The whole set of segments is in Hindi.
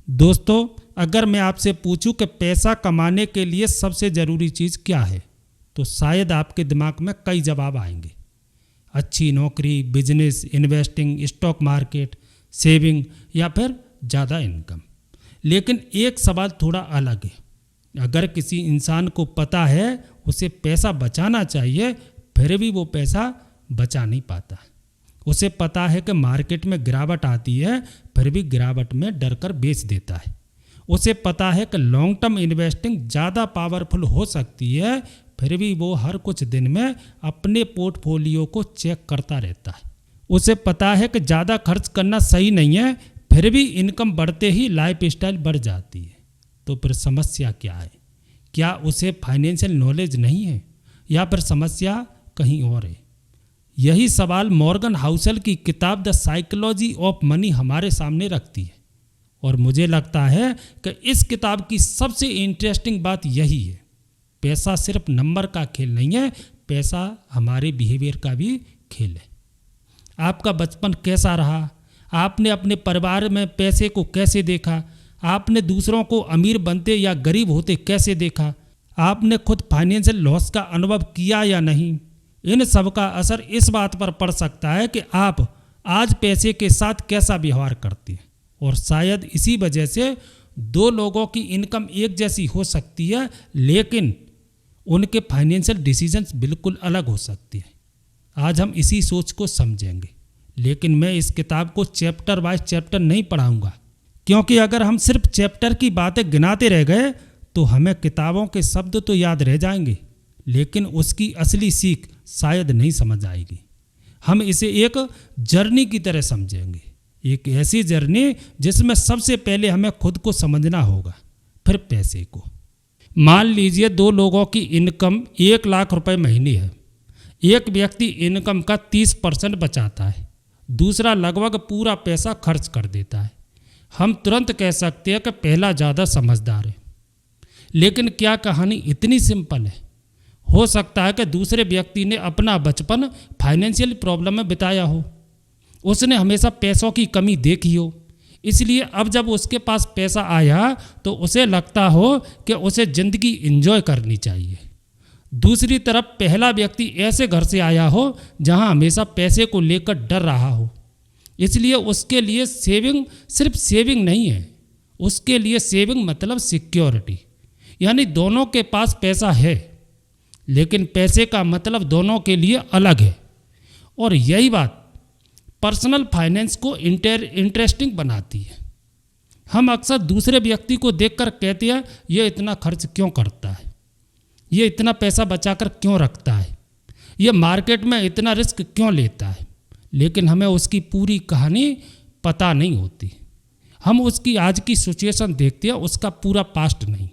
दोस्तों, अगर मैं आपसे पूछूं कि पैसा कमाने के लिए सबसे ज़रूरी चीज़ क्या है, तो शायद आपके दिमाग में कई जवाब आएंगे। अच्छी नौकरी, business, investing, stock market, saving या फिर ज़्यादा इनकम। लेकिन एक सवाल थोड़ा अलग है। अगर किसी इंसान को पता है उसे पैसा बचाना चाहिए, फिर भी वो पैसा बचा नहीं पाता। उसे पता है कि मार्केट में गिरावट आती है, फिर भी गिरावट में डर कर बेच देता है। उसे पता है कि लॉन्ग टर्म इन्वेस्टिंग ज़्यादा पावरफुल हो सकती है, फिर भी वो हर कुछ दिन में अपने पोर्टफोलियो को चेक करता रहता है। उसे पता है कि ज़्यादा खर्च करना सही नहीं है, फिर भी इनकम बढ़ते ही लाइफ स्टाइल बढ़ जाती है। तो फिर समस्या क्या है? क्या उसे फाइनेंशियल नॉलेज नहीं है या फिर समस्या कहीं और है? यही सवाल मॉर्गन हाउसल की किताब द साइकोलॉजी ऑफ मनी हमारे सामने रखती है। और मुझे लगता है कि इस किताब की सबसे इंटरेस्टिंग बात यही है, पैसा सिर्फ नंबर का खेल नहीं है, पैसा हमारे बिहेवियर का भी खेल है। आपका बचपन कैसा रहा? आपने अपने परिवार में पैसे को कैसे देखा? आपने दूसरों को अमीर बनते या गरीब होते कैसे देखा? आपने खुद फाइनेंशियल लॉस का अनुभव किया या नहीं? इन सब का असर इस बात पर पड़ सकता है कि आप आज पैसे के साथ कैसा व्यवहार करते हैं। और शायद इसी वजह से दो लोगों की इनकम एक जैसी हो सकती है, लेकिन उनके फाइनेंशियल डिसीजंस बिल्कुल अलग हो सकते हैं। आज हम इसी सोच को समझेंगे, लेकिन मैं इस किताब को चैप्टर वाइज चैप्टर नहीं पढ़ाऊंगा, क्योंकि अगर हम सिर्फ चैप्टर की बातें गिनाते रह गए तो हमें किताबों के शब्द तो याद रह जाएंगे, लेकिन उसकी असली सीख शायद नहीं समझ आएगी। हम इसे एक जर्नी की तरह समझेंगे, एक ऐसी जर्नी जिसमें सबसे पहले हमें खुद को समझना होगा, फिर पैसे को। मान लीजिए दो लोगों की इनकम 1 लाख रुपए महीने है। एक व्यक्ति इनकम का 30% बचाता है, दूसरा लगभग पूरा पैसा खर्च कर देता है। हम तुरंत कह सकते हैं कि पहला ज़्यादा समझदार है, लेकिन क्या कहानी इतनी सिंपल है? हो सकता है कि दूसरे व्यक्ति ने अपना बचपन फाइनेंशियल प्रॉब्लम में बिताया हो, उसने हमेशा पैसों की कमी देखी हो, इसलिए अब जब उसके पास पैसा आया तो उसे लगता हो कि उसे ज़िंदगी एंजॉय करनी चाहिए। दूसरी तरफ पहला व्यक्ति ऐसे घर से आया हो जहां हमेशा पैसे को लेकर डर रहा हो, इसलिए उसके लिए सेविंग सिर्फ सेविंग नहीं है, उसके लिए सेविंग मतलब सिक्योरिटी। यानी दोनों के पास पैसा है, लेकिन पैसे का मतलब दोनों के लिए अलग है। और यही बात पर्सनल फाइनेंस को इंटरेस्टिंग बनाती है। हम अक्सर दूसरे व्यक्ति को देखकर कहते हैं, ये इतना खर्च क्यों करता है, ये इतना पैसा बचाकर क्यों रखता है, ये मार्केट में इतना रिस्क क्यों लेता है, लेकिन हमें उसकी पूरी कहानी पता नहीं होती। हम उसकी आज की सिचुएशन देखते हैं, उसका पूरा पास्ट नहीं।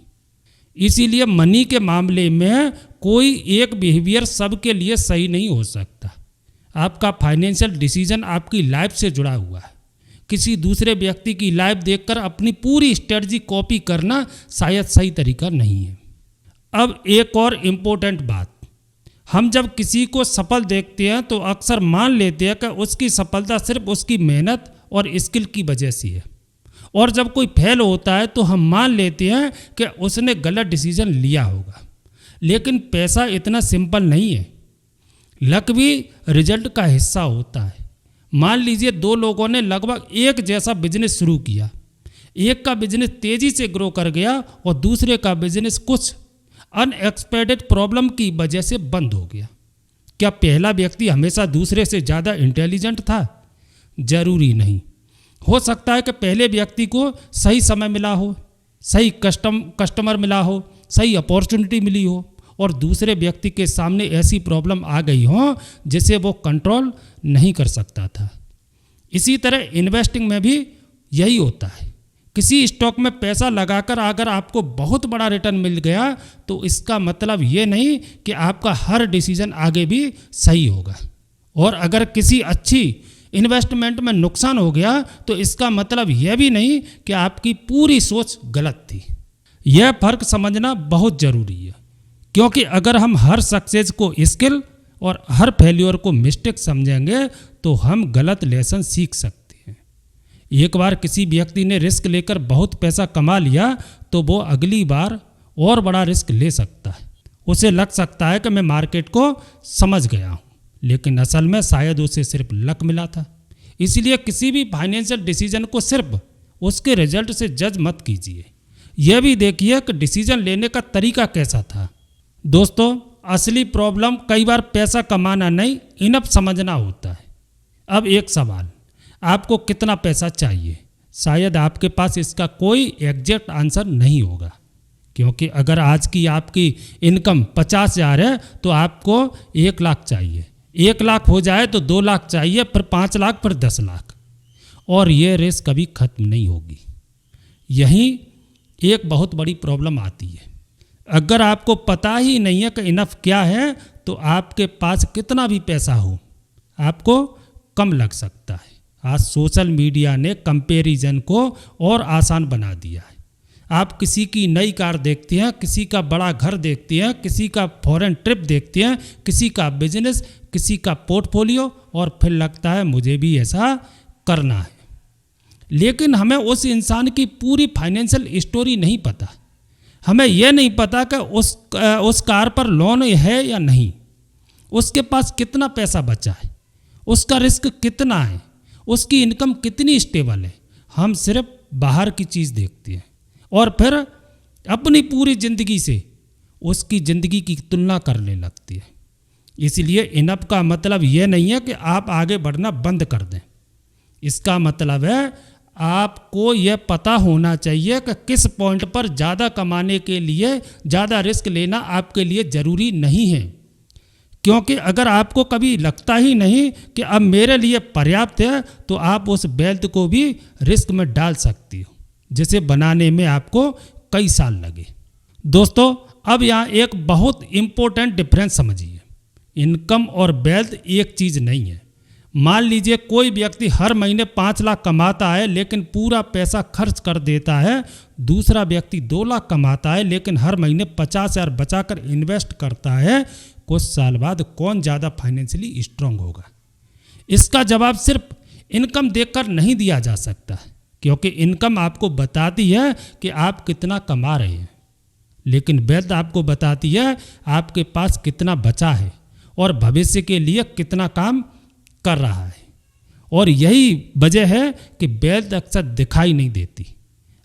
इसीलिए मनी के मामले में कोई एक बिहेवियर सबके लिए सही नहीं हो सकता। आपका फाइनेंशियल डिसीजन आपकी लाइफ से जुड़ा हुआ है। किसी दूसरे व्यक्ति की लाइफ देखकर अपनी पूरी स्ट्रेटजी कॉपी करना शायद सही तरीका नहीं है। अब एक और इम्पोर्टेंट बात, हम जब किसी को सफल देखते हैं तो अक्सर मान लेते हैं कि उसकी सफलता सिर्फ उसकी मेहनत और स्किल की वजह से है, और जब कोई फेल होता है तो हम मान लेते हैं कि उसने गलत डिसीजन लिया होगा। लेकिन पैसा इतना सिंपल नहीं है। लक भी रिजल्ट का हिस्सा होता है। मान लीजिए दो लोगों ने लगभग एक जैसा बिजनेस शुरू किया, एक का बिजनेस तेज़ी से ग्रो कर गया और दूसरे का बिजनेस कुछ अनएक्सपेक्टेड प्रॉब्लम की वजह से बंद हो गया। क्या पहला व्यक्ति हमेशा दूसरे से ज़्यादा इंटेलिजेंट था? जरूरी नहीं। हो सकता है कि पहले व्यक्ति को सही समय मिला हो, सही कस्टमर मिला हो, सही अपॉर्चुनिटी मिली हो, और दूसरे व्यक्ति के सामने ऐसी प्रॉब्लम आ गई हो जिसे वो कंट्रोल नहीं कर सकता था। इसी तरह इन्वेस्टिंग में भी यही होता है। किसी स्टॉक में पैसा लगाकर अगर आपको बहुत बड़ा रिटर्न मिल गया तो इसका मतलब ये नहीं कि आपका हर डिसीजन आगे भी सही होगा, और अगर किसी अच्छी इन्वेस्टमेंट में नुकसान हो गया तो इसका मतलब यह भी नहीं कि आपकी पूरी सोच गलत थी। यह फर्क समझना बहुत ज़रूरी है, क्योंकि अगर हम हर सक्सेस को स्किल और हर फेल्योर को मिस्टेक समझेंगे तो हम गलत लेसन सीख सकते हैं। एक बार किसी व्यक्ति ने रिस्क लेकर बहुत पैसा कमा लिया तो वो अगली बार और बड़ा रिस्क ले सकता है। उसे लग सकता है कि मैं मार्केट को समझ गया हूँ, लेकिन असल में शायद उसे सिर्फ लक मिला था। इसलिए किसी भी फाइनेंशियल डिसीजन को सिर्फ उसके रिजल्ट से जज मत कीजिए, यह भी देखिए कि डिसीजन लेने का तरीका कैसा था। दोस्तों, असली प्रॉब्लम कई बार पैसा कमाना नहीं, इनफ समझना होता है। अब एक सवाल, आपको कितना पैसा चाहिए? शायद आपके पास इसका कोई एग्जैक्ट आंसर नहीं होगा, क्योंकि अगर आज की आपकी इनकम 50,000 है तो आपको 1 लाख चाहिए, 1 लाख हो जाए तो 2 लाख चाहिए, फिर 5 लाख, फिर 10 लाख, और ये रेस कभी खत्म नहीं होगी। यही एक बहुत बड़ी प्रॉब्लम आती है। अगर आपको पता ही नहीं है कि इनफ क्या है तो आपके पास कितना भी पैसा हो आपको कम लग सकता है। आज सोशल मीडिया ने कंपैरिजन को और आसान बना दिया है। आप किसी की नई कार देखते हैं, किसी का बड़ा घर देखते हैं, किसी का फॉरेन ट्रिप देखते हैं, किसी का बिजनेस, किसी का पोर्टफोलियो, और फिर लगता है मुझे भी ऐसा करना है। लेकिन हमें उस इंसान की पूरी फाइनेंशियल स्टोरी नहीं पता। हमें यह नहीं पता कि उस कार पर लोन है या नहीं, उसके पास कितना पैसा बचा है, उसका रिस्क कितना है, उसकी इनकम कितनी स्टेबल है। हम सिर्फ बाहर की चीज़ देखते हैं और फिर अपनी पूरी ज़िंदगी से उसकी ज़िंदगी की तुलना करने लगती है। इसलिए इनफ का मतलब यह नहीं है कि आप आगे बढ़ना बंद कर दें। इसका मतलब है आपको यह पता होना चाहिए कि किस पॉइंट पर ज़्यादा कमाने के लिए ज़्यादा रिस्क लेना आपके लिए ज़रूरी नहीं है। क्योंकि अगर आपको कभी लगता ही नहीं कि अब मेरे लिए पर्याप्त है तो आप उस वेल्थ को भी रिस्क में डाल सकती हो, जिसे बनाने में आपको कई साल लगे। दोस्तों, अब यहाँ एक बहुत इम्पोर्टेंट डिफरेंस समझिए। इनकम और वेल्थ एक चीज़ नहीं है। मान लीजिए कोई व्यक्ति हर महीने 5 लाख कमाता है लेकिन पूरा पैसा खर्च कर देता है। दूसरा व्यक्ति 2 लाख कमाता है लेकिन हर महीने 50,000 बचाकर इन्वेस्ट करता है। कुछ साल बाद कौन ज़्यादा फाइनेंशियली स्ट्रांग होगा? इसका जवाब सिर्फ इनकम देखकर नहीं दिया जा सकता, क्योंकि इनकम आपको बताती है कि आप कितना कमा रहे हैं, लेकिन वेल्थ आपको बताती है आपके पास कितना बचा है और भविष्य के लिए कितना काम कर रहा है। और यही वजह है कि वेल्थ अक्सर दिखाई नहीं देती।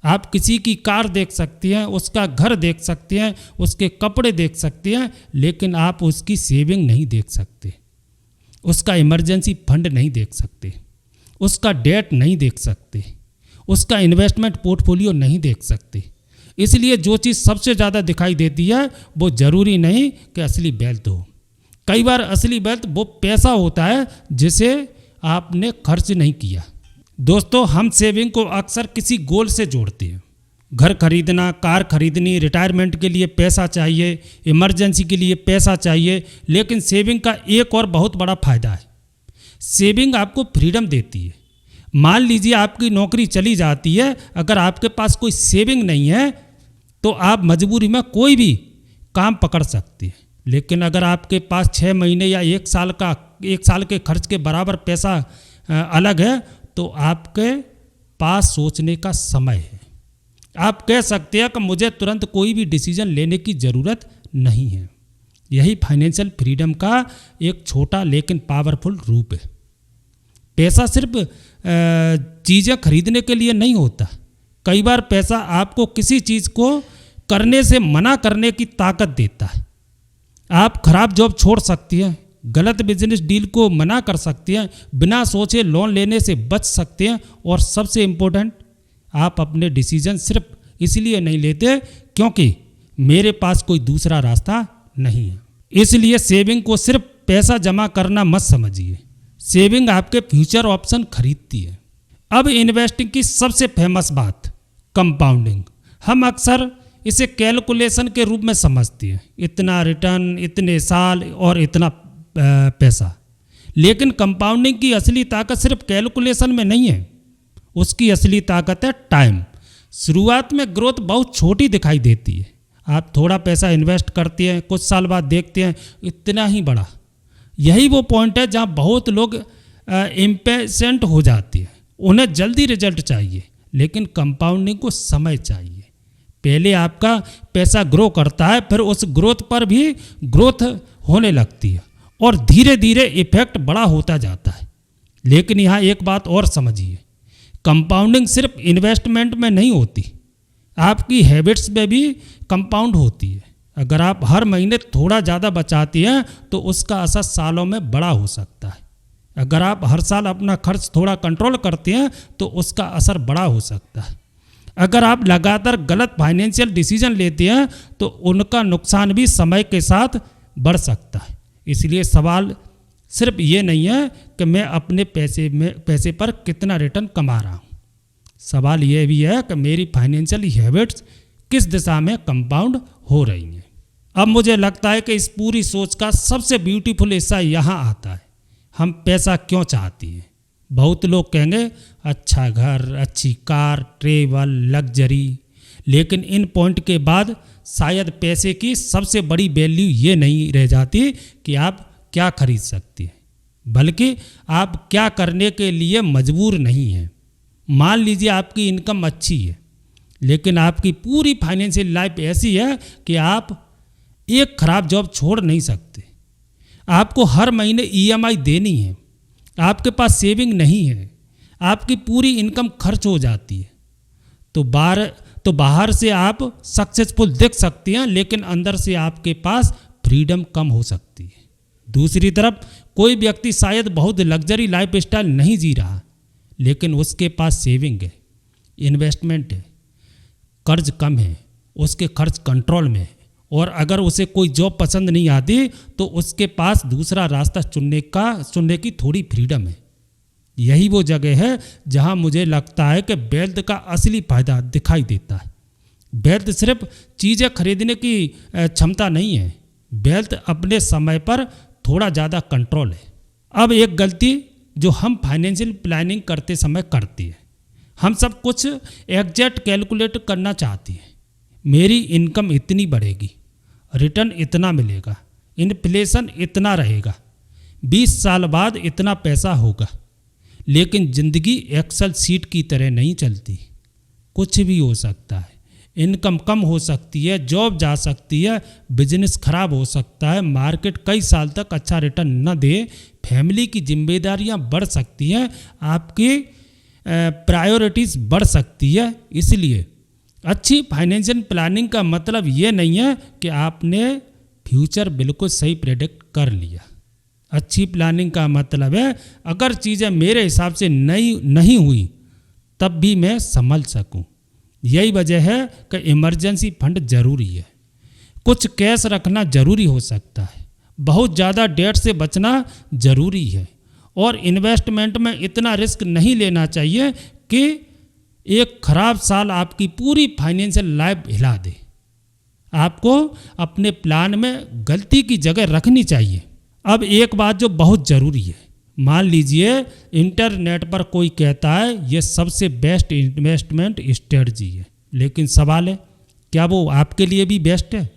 आप किसी की कार देख सकते हैं, उसका घर देख सकते हैं, उसके कपड़े देख सकते हैं, लेकिन आप उसकी सेविंग नहीं देख सकते, उसका इमरजेंसी फंड नहीं देख सकते, उसका डेट नहीं देख सकते, उसका इन्वेस्टमेंट पोर्टफोलियो नहीं देख सकते। इसलिए जो चीज़ सबसे ज़्यादा दिखाई देती है वो ज़रूरी नहीं कि असली वेल्थ हो। कई बार असली वेल्थ वो पैसा होता है जिसे आपने खर्च नहीं किया। दोस्तों, हम सेविंग को अक्सर किसी गोल से जोड़ते हैं। घर खरीदना, कार खरीदनी, रिटायरमेंट के लिए पैसा चाहिए, इमरजेंसी के लिए पैसा चाहिए। लेकिन सेविंग का एक और बहुत बड़ा फ़ायदा है, सेविंग आपको फ्रीडम देती है। मान लीजिए आपकी नौकरी चली जाती है, अगर आपके पास कोई सेविंग नहीं है तो आप मजबूरी में कोई भी काम पकड़ सकते हैं। लेकिन अगर आपके पास 6 महीने या 1 साल के खर्च के बराबर पैसा अलग है तो आपके पास सोचने का समय है। आप कह सकते हैं कि मुझे तुरंत कोई भी डिसीजन लेने की ज़रूरत नहीं है। यही फाइनेंशियल फ्रीडम का एक छोटा लेकिन पावरफुल रूप है। पैसा सिर्फ चीज़ें खरीदने के लिए नहीं होता। कई बार पैसा आपको किसी चीज़ को करने से मना करने की ताकत देता है। आप खराब जॉब छोड़ सकती हैं, गलत बिजनेस डील को मना कर सकती हैं, बिना सोचे लोन लेने से बच सकते हैं, और सबसे इम्पोर्टेंट, आप अपने डिसीजन सिर्फ इसलिए नहीं लेते क्योंकि मेरे पास कोई दूसरा रास्ता नहीं है। इसलिए सेविंग को सिर्फ पैसा जमा करना मत समझिए, सेविंग आपके फ्यूचर ऑप्शन खरीदती है। अब इन्वेस्टिंग की सबसे फेमस बात, कंपाउंडिंग। हम अक्सर इसे कैलकुलेशन के रूप में समझते हैं, इतना रिटर्न, इतने साल और इतना पैसा। लेकिन कंपाउंडिंग की असली ताकत सिर्फ कैलकुलेशन में नहीं है, उसकी असली ताकत है टाइम। शुरुआत में ग्रोथ बहुत छोटी दिखाई देती है। आप थोड़ा पैसा इन्वेस्ट करते हैं, कुछ साल बाद देखते हैं इतना ही बड़ा। यही वो पॉइंट है जहाँ बहुत लोग इम्पेशेंट हो जाते हैं उन्हें जल्दी रिजल्ट चाहिए, लेकिन कंपाउंडिंग को समय चाहिए। पहले आपका पैसा ग्रो करता है, फिर उस ग्रोथ पर भी ग्रोथ होने लगती है और धीरे धीरे इफेक्ट बड़ा होता जाता है। लेकिन यहाँ एक बात और समझिए, कंपाउंडिंग सिर्फ इन्वेस्टमेंट में नहीं होती, आपकी हैबिट्स में भी कंपाउंड होती है। अगर आप हर महीने थोड़ा ज़्यादा बचाती हैं तो उसका असर सालों में बड़ा हो सकता है। अगर आप हर साल अपना खर्च थोड़ा कंट्रोल करते हैं तो उसका असर बड़ा हो सकता है। अगर आप लगातार गलत फाइनेंशियल डिसीजन लेते हैं तो उनका नुकसान भी समय के साथ बढ़ सकता है। इसलिए सवाल सिर्फ ये नहीं है कि मैं अपने पैसे पर कितना रिटर्न कमा रहा हूँ, सवाल यह भी है कि मेरी फाइनेंशियल हैबिट्स किस दिशा में कंपाउंड हो रही हैं। अब मुझे लगता है कि इस पूरी सोच का सबसे ब्यूटीफुल हिस्सा यहाँ आता है, हम पैसा क्यों चाहते हैं। बहुत लोग कहेंगे अच्छा घर, अच्छी कार, ट्रेवल, लग्जरी, लेकिन इन पॉइंट के बाद शायद पैसे की सबसे बड़ी वैल्यू ये नहीं रह जाती कि आप क्या खरीद सकते हैं, बल्कि आप क्या करने के लिए मजबूर नहीं हैं। मान लीजिए आपकी इनकम अच्छी है, लेकिन आपकी पूरी फाइनेंशियल लाइफ ऐसी है कि आप एक खराब जॉब छोड़ नहीं सकते, आपको हर महीने EMI देनी है, आपके पास सेविंग नहीं है, आपकी पूरी इनकम खर्च हो जाती है, तो बाहर से आप सक्सेसफुल दिख सकती हैं, लेकिन अंदर से आपके पास फ्रीडम कम हो सकती है। दूसरी तरफ कोई व्यक्ति शायद बहुत लग्जरी लाइफ स्टाइल नहीं जी रहा, लेकिन उसके पास सेविंग है, इन्वेस्टमेंट है, कर्ज कम है, उसके खर्च कंट्रोल में है, और अगर उसे कोई जॉब पसंद नहीं आती तो उसके पास दूसरा रास्ता चुनने की थोड़ी फ्रीडम है। यही वो जगह है जहां मुझे लगता है कि वेल्थ का असली फायदा दिखाई देता है। वेल्थ सिर्फ चीज़ें खरीदने की क्षमता नहीं है, वेल्थ अपने समय पर थोड़ा ज़्यादा कंट्रोल है। अब एक गलती जो हम फाइनेंशियल प्लानिंग करते समय करती है, हम सब कुछ एग्जैक्ट कैलकुलेट करना चाहती हैं। मेरी इनकम इतनी बढ़ेगी, रिटर्न इतना मिलेगा, इन्फ्लेशन इतना रहेगा, 20 साल बाद इतना पैसा होगा। लेकिन ज़िंदगी एक्सेल सीट की तरह नहीं चलती, कुछ भी हो सकता है। इनकम कम हो सकती है, जॉब जा सकती है, बिजनेस खराब हो सकता है, मार्केट कई साल तक अच्छा रिटर्न न दे, फैमिली की जिम्मेदारियां बढ़ सकती हैं, आपकी प्रायोरिटीज़ बढ़ सकती है। इसलिए अच्छी फाइनेंशियल प्लानिंग का मतलब ये नहीं है कि आपने फ्यूचर बिल्कुल सही प्रेडिक्ट कर लिया। अच्छी प्लानिंग का मतलब है अगर चीज़ें मेरे हिसाब से नहीं हुई तब भी मैं संभल सकूं। यही वजह है कि इमरजेंसी फंड ज़रूरी है, कुछ कैश रखना ज़रूरी हो सकता है, बहुत ज़्यादा डेट से बचना ज़रूरी है, और इन्वेस्टमेंट में इतना रिस्क नहीं लेना चाहिए कि एक खराब साल आपकी पूरी फाइनेंशियल लाइफ हिला दे। आपको अपने प्लान में गलती की जगह रखनी चाहिए। अब एक बात जो बहुत ज़रूरी है, मान लीजिए इंटरनेट पर कोई कहता है ये सबसे बेस्ट इन्वेस्टमेंट स्ट्रेटजी है, लेकिन सवाल है क्या वो आपके लिए भी बेस्ट है।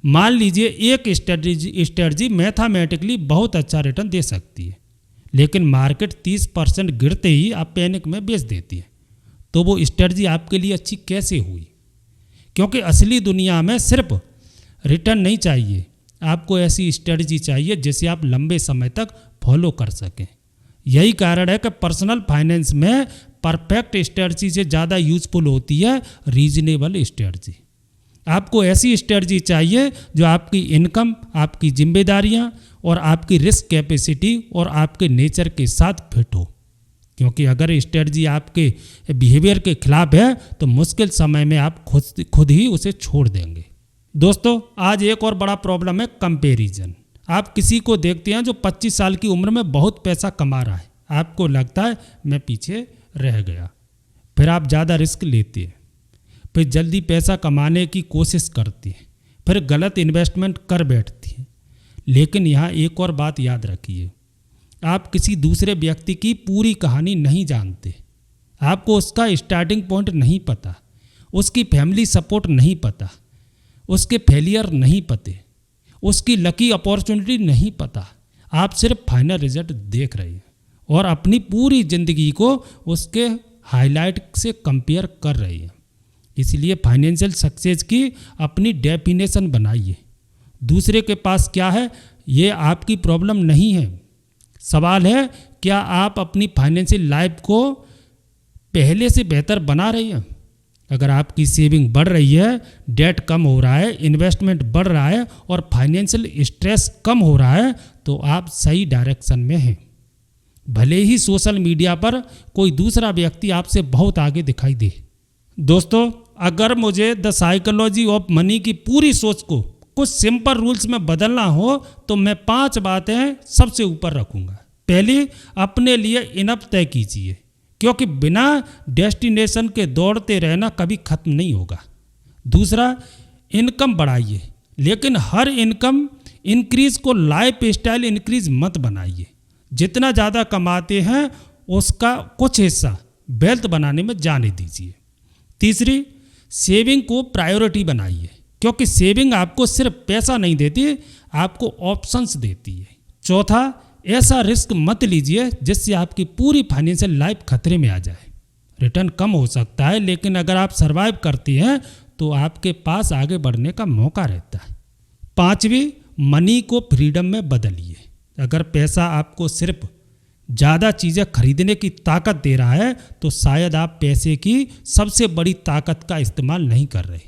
मान लीजिए एक स्ट्रेटजी मैथमेटिकली बहुत अच्छा रिटर्न दे सकती है, लेकिन मार्केट 30% गिरते ही आप पैनिक में बेच देती है, तो वो स्ट्रेटजी आपके लिए अच्छी कैसे हुई। क्योंकि असली दुनिया में सिर्फ रिटर्न नहीं चाहिए, आपको ऐसी स्ट्रेटजी चाहिए जिसे आप लंबे समय तक फॉलो कर सकें। यही कारण है कि पर्सनल फाइनेंस में परफेक्ट स्ट्रेटजी से ज़्यादा यूजफुल होती है रीजनेबल स्ट्रेटजी। आपको ऐसी स्ट्रेटजी चाहिए जो आपकी इनकम, आपकी जिम्मेदारियां और आपकी रिस्क कैपेसिटी और आपके नेचर के साथ फिट हो। क्योंकि अगर स्ट्रेटजी आपके बिहेवियर के खिलाफ है तो मुश्किल समय में आप खुद ही उसे छोड़ देंगे। दोस्तों, आज एक और बड़ा प्रॉब्लम है कंपैरिजन। आप किसी को देखते हैं जो 25 साल की उम्र में बहुत पैसा कमा रहा है, आपको लगता है मैं पीछे रह गया, फिर आप ज़्यादा रिस्क लेते हैं, फिर जल्दी पैसा कमाने की कोशिश करती हैं, फिर गलत इन्वेस्टमेंट कर बैठती हैं। लेकिन यहाँ एक और बात याद रखिए, आप किसी दूसरे व्यक्ति की पूरी कहानी नहीं जानते, आपको उसका स्टार्टिंग पॉइंट नहीं पता, उसकी फैमिली सपोर्ट नहीं पता, उसके फेलियर नहीं पते, उसकी लकी अपॉर्चुनिटी नहीं पता। आप सिर्फ फाइनल रिजल्ट देख रहे हैं और अपनी पूरी ज़िंदगी को उसके हाईलाइट से कंपेयर कर रही है। इसलिए फाइनेंशियल सक्सेस की अपनी डेफिनेशन बनाइए। दूसरे के पास क्या है ये आपकी प्रॉब्लम नहीं है। सवाल है क्या आप अपनी फाइनेंशियल लाइफ को पहले से बेहतर बना रही हैं। अगर आपकी सेविंग बढ़ रही है, डेट कम हो रहा है, इन्वेस्टमेंट बढ़ रहा है और फाइनेंशियल स्ट्रेस कम हो रहा है तो आप सही डायरेक्शन में हैं। भले ही सोशल मीडिया पर कोई दूसरा व्यक्ति आपसे बहुत आगे दिखाई दे। दोस्तों, अगर मुझे द साइकोलॉजी ऑफ मनी की पूरी सोच को कुछ सिंपल रूल्स में बदलना हो तो मैं 5 बातें सबसे ऊपर रखूँगा। पहली, अपने लिए इनफ तय कीजिए, क्योंकि बिना डेस्टिनेशन के दौड़ते रहना कभी खत्म नहीं होगा। दूसरा, इनकम बढ़ाइए, लेकिन हर इनकम इंक्रीज को लाइफ स्टाइल इंक्रीज मत बनाइए। जितना ज़्यादा कमाते हैं उसका कुछ हिस्सा वेल्थ बनाने में जाने दीजिए। तीसरी, सेविंग को प्रायोरिटी बनाइए, क्योंकि सेविंग आपको सिर्फ पैसा नहीं देती, आपको ऑप्शंस देती है। चौथा, ऐसा रिस्क मत लीजिए जिससे आपकी पूरी फाइनेंशियल लाइफ खतरे में आ जाए। रिटर्न कम हो सकता है, लेकिन अगर आप सर्वाइव करती हैं तो आपके पास आगे बढ़ने का मौका रहता है। पांचवी, मनी को फ्रीडम में बदलिए। अगर पैसा आपको सिर्फ ज़्यादा चीज़ें खरीदने की ताकत दे रहा है तो शायद आप पैसे की सबसे बड़ी ताकत का इस्तेमाल नहीं कर रहे।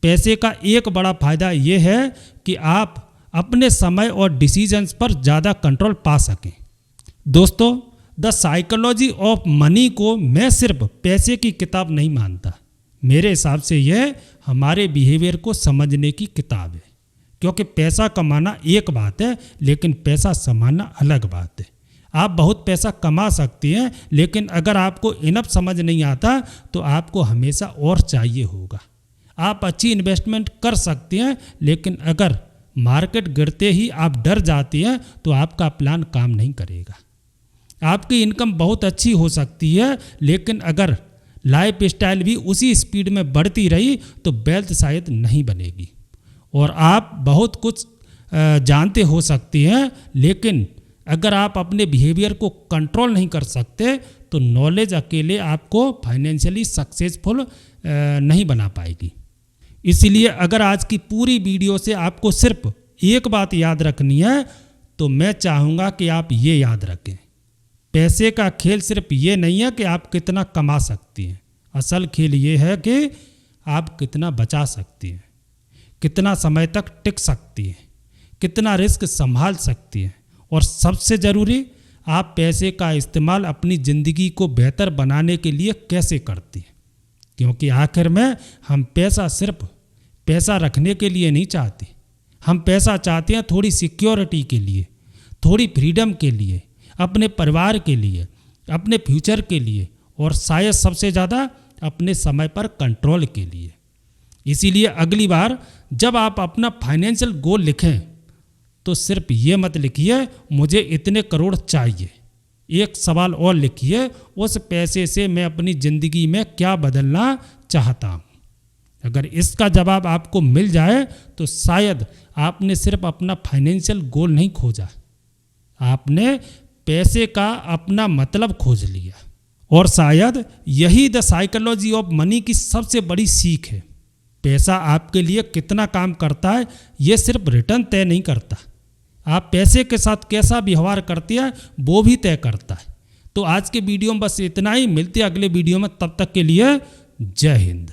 पैसे का एक बड़ा फ़ायदा ये है कि आप अपने समय और डिसीजंस पर ज़्यादा कंट्रोल पा सकें। दोस्तों, द साइकोलॉजी ऑफ मनी को मैं सिर्फ पैसे की किताब नहीं मानता। मेरे हिसाब से यह हमारे बिहेवियर को समझने की किताब है, क्योंकि पैसा कमाना एक बात है, लेकिन पैसा संभालना अलग बात है। आप बहुत पैसा कमा सकती हैं, लेकिन अगर आपको इनफ समझ नहीं आता तो आपको हमेशा और चाहिए होगा। आप अच्छी इन्वेस्टमेंट कर सकती हैं, लेकिन अगर मार्केट गिरते ही आप डर जाती हैं तो आपका प्लान काम नहीं करेगा। आपकी इनकम बहुत अच्छी हो सकती है, लेकिन अगर लाइफ स्टाइल भी उसी स्पीड में बढ़ती रही तो वेल्थ शायद नहीं बनेगी। और आप बहुत कुछ जानते हो सकती हैं, लेकिन अगर आप अपने बिहेवियर को कंट्रोल नहीं कर सकते तो नॉलेज अकेले आपको फाइनेंशियली सक्सेसफुल नहीं बना पाएगी। इसलिए अगर आज की पूरी वीडियो से आपको सिर्फ एक बात याद रखनी है तो मैं चाहूँगा कि आप ये याद रखें, पैसे का खेल सिर्फ ये नहीं है कि आप कितना कमा सकती हैं। असल खेल ये है कि आप कितना बचा सकती हैं, कितना समय तक टिक सकती हैं, कितना रिस्क संभाल सकती हैं, और सबसे ज़रूरी, आप पैसे का इस्तेमाल अपनी ज़िंदगी को बेहतर बनाने के लिए कैसे करती हैं। क्योंकि आखिर में हम पैसा सिर्फ पैसा रखने के लिए नहीं चाहते। हम पैसा चाहते हैं थोड़ी सिक्योरिटी के लिए, थोड़ी फ्रीडम के लिए, अपने परिवार के लिए, अपने फ्यूचर के लिए, और शायद सबसे ज़्यादा अपने समय पर कंट्रोल के लिए। इसीलिए अगली बार जब आप अपना फाइनेंशियल गोल लिखें तो सिर्फ ये मत लिखिए मुझे इतने करोड़ चाहिए। एक सवाल और लिखिए, उस पैसे से मैं अपनी ज़िंदगी में क्या बदलना चाहता हूँ। अगर इसका जवाब आपको मिल जाए तो शायद आपने सिर्फ अपना फाइनेंशियल गोल नहीं खोजा, आपने पैसे का अपना मतलब खोज लिया। और शायद यही द साइकोलॉजी ऑफ मनी की सबसे बड़ी सीख है। पैसा आपके लिए कितना काम करता है ये सिर्फ रिटर्न तय नहीं करता, आप पैसे के साथ कैसा व्यवहार करती है वो भी तय करता है। तो आज के वीडियो में बस इतना ही, मिलते हैं अगले वीडियो में, तब तक के लिए जय हिंद।